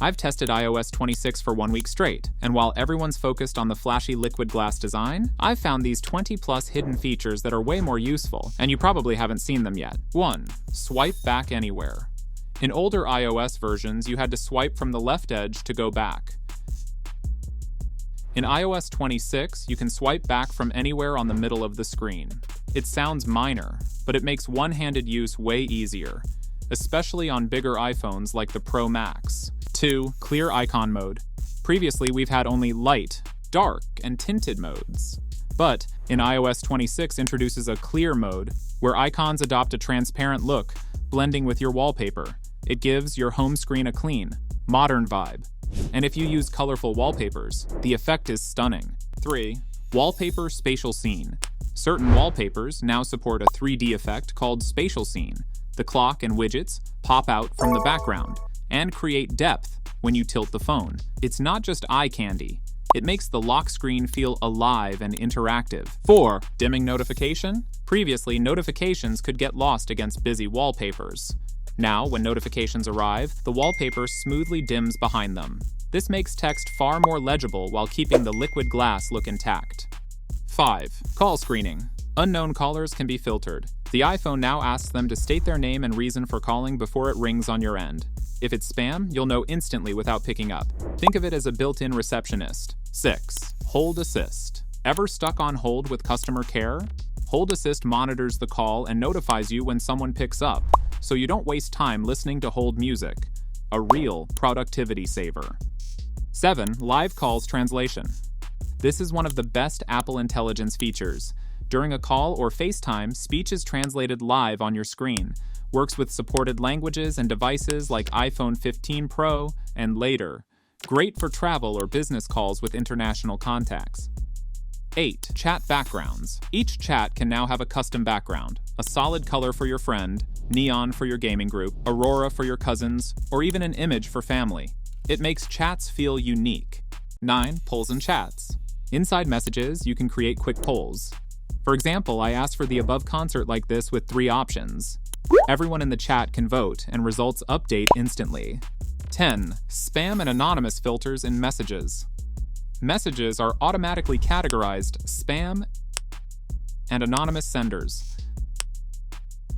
I've tested iOS 26 for 1 week straight, and while everyone's focused on the flashy liquid glass design, I've found these 20+ hidden features that are way more useful, and you probably haven't seen them yet. 1. Swipe back anywhere. In older iOS versions, you had to swipe from the left edge to go back. In iOS 26, you can swipe back from anywhere on the middle of the screen. It sounds minor, but it makes one-handed use way easier, especially on bigger iPhones like the Pro Max. 2. Clear icon mode. Previously, we've had only light, dark, and tinted modes. But in iOS 26 introduces a clear mode, where icons adopt a transparent look, blending with your wallpaper. It gives your home screen a clean, modern vibe. And if you use colorful wallpapers, the effect is stunning. 3. Wallpaper spatial scene. Certain wallpapers now support a 3D effect called spatial scene. The clock and widgets pop out from the background and create depth when you tilt the phone. It's not just eye candy. It makes the lock screen feel alive and interactive. 4. Dimming notification. Previously, notifications could get lost against busy wallpapers. Now, when notifications arrive, the wallpaper smoothly dims behind them. This makes text far more legible while keeping the liquid glass look intact. 5. Call screening. Unknown callers can be filtered. The iPhone now asks them to state their name and reason for calling before it rings on your end. If it's spam, you'll know instantly without picking up. Think of it as a built-in receptionist. 6. Hold Assist. Ever stuck on hold with customer care? Hold Assist monitors the call and notifies you when someone picks up, so you don't waste time listening to hold music. A real productivity saver. 7. Live Calls Translation. This is one of the best Apple Intelligence features. During a call or FaceTime, speech is translated live on your screen. Works with supported languages and devices like iPhone 15 Pro and later. Great for travel or business calls with international contacts. 8. Chat backgrounds. Each chat can now have a custom background. A solid color for your friend, neon for your gaming group, aurora for your cousins, or even an image for family. It makes chats feel unique. 9. Polls and chats. Inside messages, you can create quick polls. For example, I asked for the above concert like this with 3 options. Everyone in the chat can vote, and results update instantly. 10. Spam and anonymous filters in messages. Messages are automatically categorized spam and anonymous senders.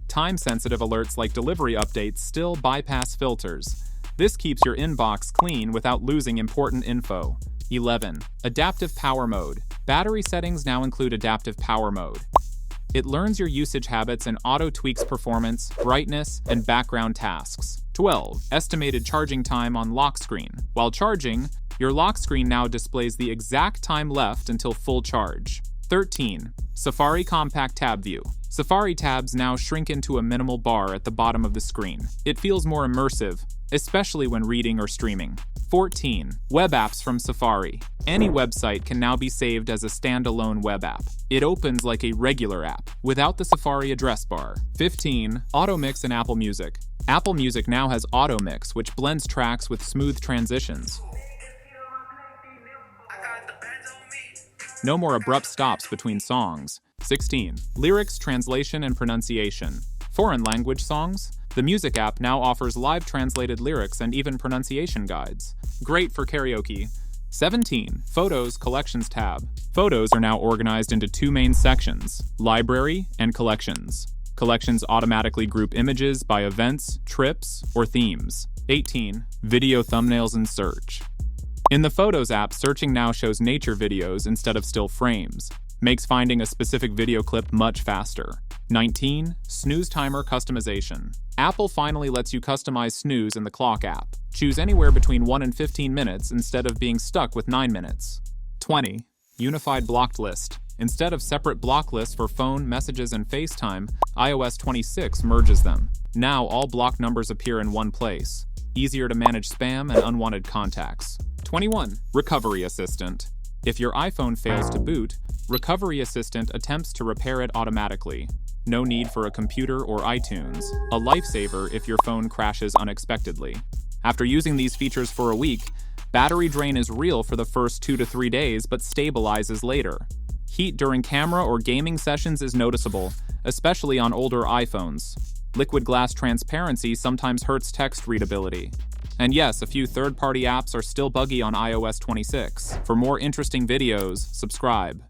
Time-sensitive alerts like delivery updates still bypass filters. This keeps your inbox clean without losing important info. 11. Adaptive power mode. Battery settings now include adaptive power mode. It learns your usage habits and auto-tweaks performance, brightness, and background tasks. 12. Estimated charging time on lock screen. While charging, your lock screen now displays the exact time left until full charge. 13. Safari Compact Tab View. Safari tabs now shrink into a minimal bar at the bottom of the screen. It feels more immersive, especially when reading or streaming. 14. Web apps from Safari. Any website can now be saved as a standalone web app. It opens like a regular app, without the Safari address bar. 15. Auto Mix in Apple Music. Apple Music now has Auto Mix, which blends tracks with smooth transitions. No more abrupt stops between songs. 16. Lyrics, translation, and pronunciation. Foreign language songs? The Music app now offers live translated lyrics and even pronunciation guides. Great for karaoke. 17. Photos Collections tab. Photos are now organized into 2 main sections, Library and Collections. Collections automatically group images by events, trips, or themes. 18. Video thumbnails and search. In the Photos app, searching now shows nature videos instead of still frames. Makes finding a specific video clip much faster. 19. Snooze timer customization. Apple finally lets you customize snooze in the Clock app. Choose anywhere between 1 and 15 minutes instead of being stuck with 9 minutes. 20. Unified blocked list. Instead of separate block lists for phone, messages, and FaceTime, iOS 26 merges them. Now all blocked numbers appear in one place. Easier to manage spam and unwanted contacts. 21. Recovery Assistant. If your iPhone fails to boot, Recovery Assistant attempts to repair it automatically. No need for a computer or iTunes. A lifesaver if your phone crashes unexpectedly. After using these features for a week, battery drain is real for the first 2 to 3 days but stabilizes later. Heat during camera or gaming sessions is noticeable, especially on older iPhones. Liquid glass transparency sometimes hurts text readability. And yes, a few third-party apps are still buggy on iOS 26. For more interesting videos, subscribe.